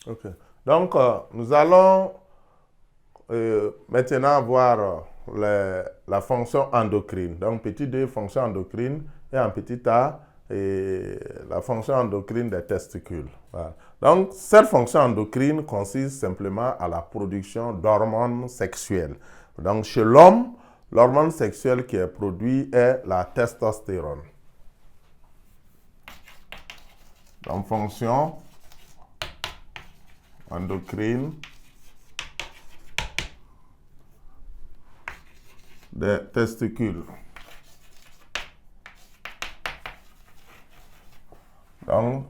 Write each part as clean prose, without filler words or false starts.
Ok. Donc, nous allons maintenant voir la fonction endocrine. Donc, petit d, fonction endocrine, et en petit a, et la fonction endocrine des testicules. Voilà. Donc, cette fonction endocrine consiste simplement à la production d'hormones sexuelles. Donc, chez l'homme, l'hormone sexuelle qui est produite est la testostérone. Donc, fonction endocrine des testicules. Donc,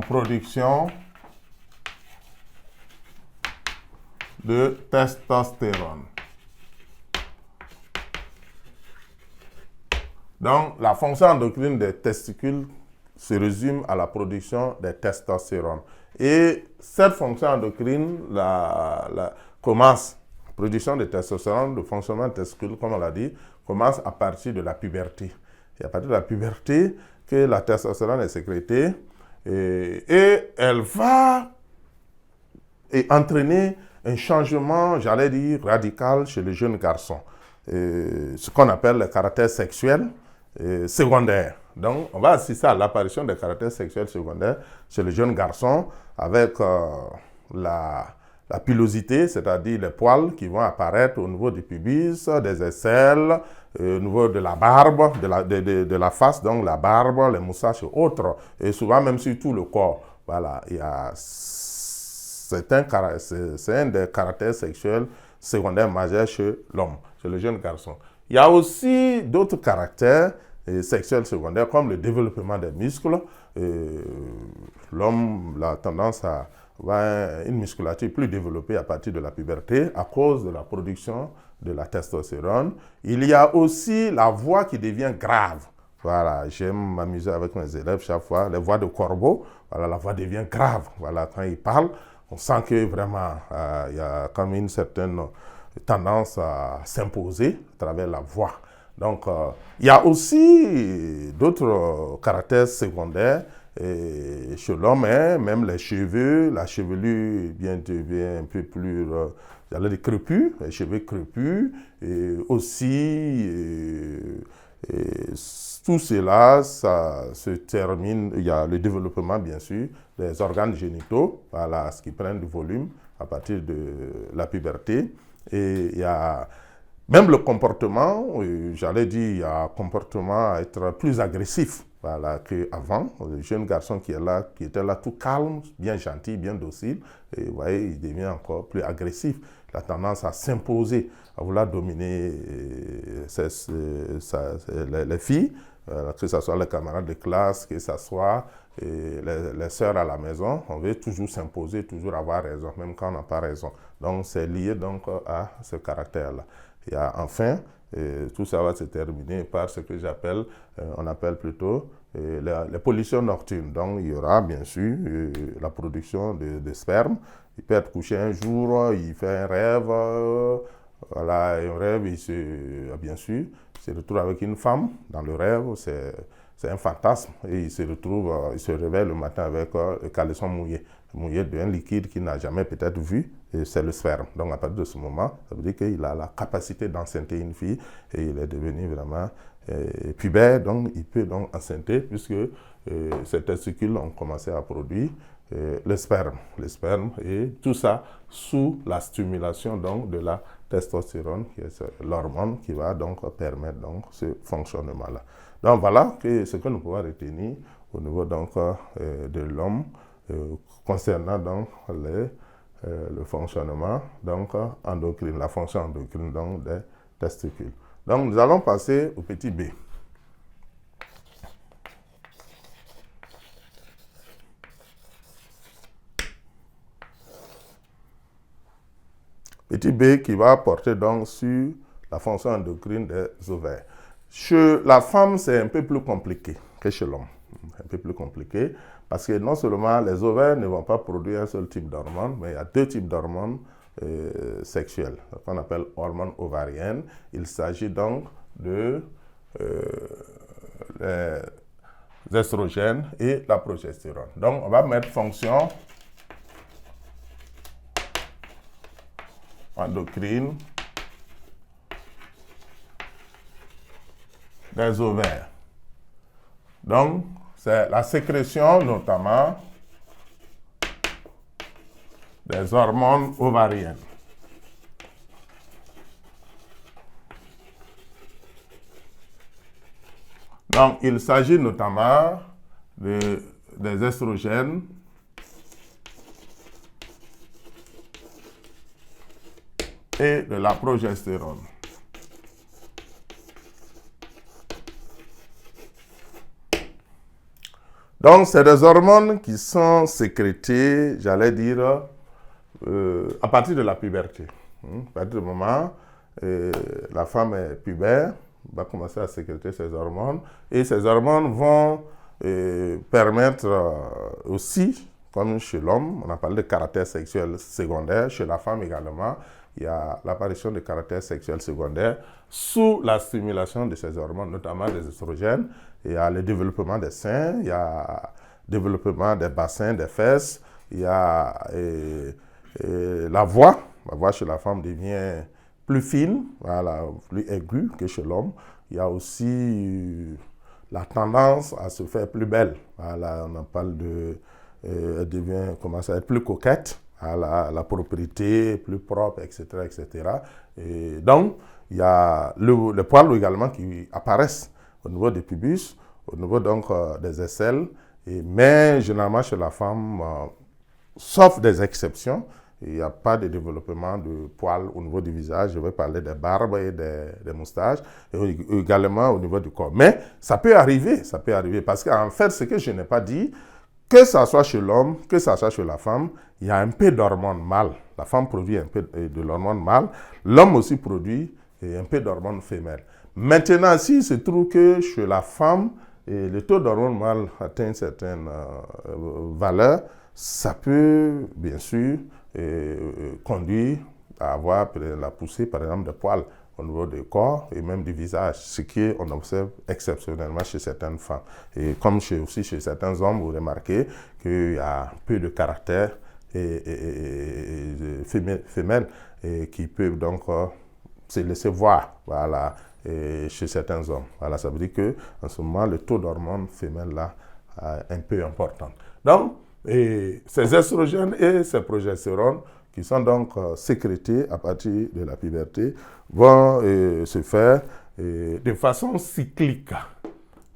production de testostérone. Donc, la fonction endocrine des testicules se résume à la production des testostérone. Et cette fonction endocrine commence, production de testostérone, le fonctionnement des testicules, comme on l'a dit, commence à partir de la puberté. C'est à partir de la puberté que la testostérone est sécrétée et elle va entraîner un changement, j'allais dire, radical chez le jeune garçon. Ce qu'on appelle le caractère sexuel secondaire. Donc, on va assister à l'apparition des caractères sexuels secondaires chez le jeune garçon avec la pilosité, c'est-à-dire les poils qui vont apparaître au niveau du pubis, des aisselles, au niveau de la barbe, de la face, donc la barbe, les moustaches et autres, et souvent même sur tout le corps. Voilà, il y a c'est un des caractères sexuels secondaires majeurs chez l'homme, chez le jeune garçon. Il y a aussi d'autres caractères sexuels secondaires comme le développement des muscles. L'homme a tendance à avoir une musculature plus développée à partir de la puberté à cause de la production de la testostérone. Il y a aussi la voix qui devient grave. Voilà, j'aime m'amuser avec mes élèves chaque fois. Les voix de corbeau, voilà, la voix devient grave. Voilà, quand ils parlent, on sent que vraiment, il y a comme une certaine tendance à s'imposer à travers la voix. Donc, il y a aussi d'autres caractères secondaires chez l'homme, hein, même les cheveux, la chevelure devient un peu plus, j'allais dire crépus, les cheveux crépus, et aussi, tout cela, ça se termine, il y a le développement, bien sûr, des organes génitaux, voilà, ce qui prennent du volume à partir de la puberté. Et il y a même le comportement, j'allais dire, il y a un comportement à être plus agressif, voilà, qu'avant. Le jeune garçon qui était là tout calme, bien gentil, bien docile, et vous voyez, il devient encore plus agressif. Il a tendance à s'imposer, à vouloir dominer les filles, que ce soit les camarades de classe, que ce soit les sœurs à la maison. On veut toujours s'imposer, toujours avoir raison, même quand on n'a pas raison. Donc, c'est lié donc à ce caractère-là. Et enfin, tout ça va se terminer par ce que j'appelle, on appelle plutôt les pollutions nocturnes. Donc, il y aura bien sûr la production de sperme. Il peut être couché un jour, il fait un rêve, voilà, un rêve, bien sûr, il se retrouve avec une femme dans le rêve, c'est un fantasme, et il se réveille le matin avec le caleçon mouillé d'un liquide qu'il n'a jamais peut-être vu, et c'est le sperme. Donc à partir de ce moment, ça veut dire qu'il a la capacité d'enceinter une fille, et il est devenu vraiment pubère, donc il peut donc enceinter, puisque ses testicules ont commencé à produire le sperme, et tout ça sous la stimulation donc de la testostérone, qui est l'hormone qui va donc permettre donc ce fonctionnement-là. Donc voilà ce que nous pouvons retenir au niveau donc de l'homme concernant donc le fonctionnement donc endocrine, la fonction endocrine donc des testicules. Donc nous allons passer au petit b. Petit b qui va porter donc sur la fonction endocrine des ovaires. Chez la femme, c'est un peu plus compliqué que chez l'homme. Un peu plus compliqué parce que non seulement les ovaires ne vont pas produire un seul type d'hormone, mais il y a deux types d'hormones sexuelles, qu'on appelle hormones ovariennes. Il s'agit donc de les estrogènes et la progestérone. Donc, on va mettre fonction endocrine des ovaires. Donc, c'est la sécrétion notamment des hormones ovariennes. Donc, il s'agit notamment des estrogènes et de la progestérone. Donc, c'est des hormones qui sont sécrétées, j'allais dire, à partir de la puberté. À partir du moment où la femme est pubère, va commencer à sécréter ces hormones. Et ces hormones vont permettre aussi, comme chez l'homme, on a parlé de caractère sexuel secondaire, chez la femme également, il y a l'apparition de caractère sexuel secondaire sous la stimulation de ces hormones, notamment des estrogènes. Il y a le développement des seins, il y a le développement des bassins, des fesses, il y a la voix. La voix chez la femme devient plus fine, voilà, plus aiguë que chez l'homme. Il y a aussi la tendance à se faire plus belle. Voilà, on en parle de... elle devient, commence à être plus coquette. Voilà, la propriété, plus propre, etc. etc. Et donc, il y a les poils également qui apparaissent au niveau des pubis, au niveau donc des aisselles. Mais généralement chez la femme, sauf des exceptions, il n'y a pas de développement de poils au niveau du visage. Je vais parler des barbes et des moustaches, et également au niveau du corps. Mais ça peut arriver parce qu'en fait, ce que je n'ai pas dit, que ça soit chez l'homme, que ça soit chez la femme, il y a un peu d'hormones mâles. La femme produit un peu de l'hormone mâle, l'homme aussi produit un peu d'hormones femelles. Maintenant, s'il se trouve que chez la femme, le taux d'hormones mâles atteint une certaine valeur, ça peut bien sûr conduire à avoir la poussée, par exemple, de poils au niveau du corps et même du visage, ce qu'on observe exceptionnellement chez certaines femmes. Et comme aussi chez certains hommes, vous remarquez qu'il y a peu de caractère femelle qui peuvent donc se laisser voir, voilà, chez certains hommes. Voilà, ça veut dire qu'en ce moment, le taux d'hormones femelles là est un peu important. Donc, ces estrogènes et ces progestérones qui sont donc sécrétés à partir de la puberté vont se faire de façon cyclique.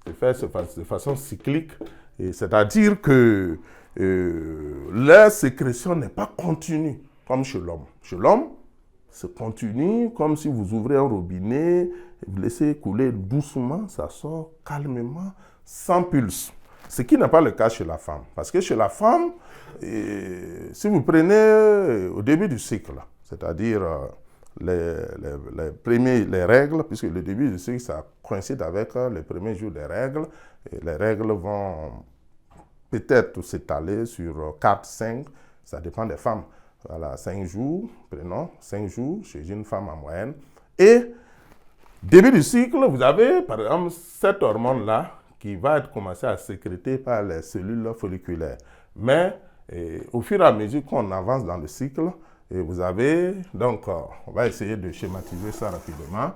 De façon cyclique, c'est-à-dire que leur sécrétion n'est pas continue comme chez l'homme. Chez l'homme, c'est continu comme si vous ouvrez un robinet, vous laissez couler doucement, ça sort calmement, sans pulse. Ce qui n'est pas le cas chez la femme. Parce que chez la femme, si vous prenez au début du cycle, c'est-à-dire les règles, puisque le début du cycle, ça coïncide avec les premiers jours des règles, et les règles vont peut-être s'étaler sur 4, 5, ça dépend des femmes. Voilà, 5 jours, prenons 5 jours chez une femme en moyenne. Et début du cycle, vous avez par exemple cette hormone-là qui va être commencée à sécréter par les cellules folliculaires. Mais au fur et à mesure qu'on avance dans le cycle, vous avez, donc on va essayer de schématiser ça rapidement.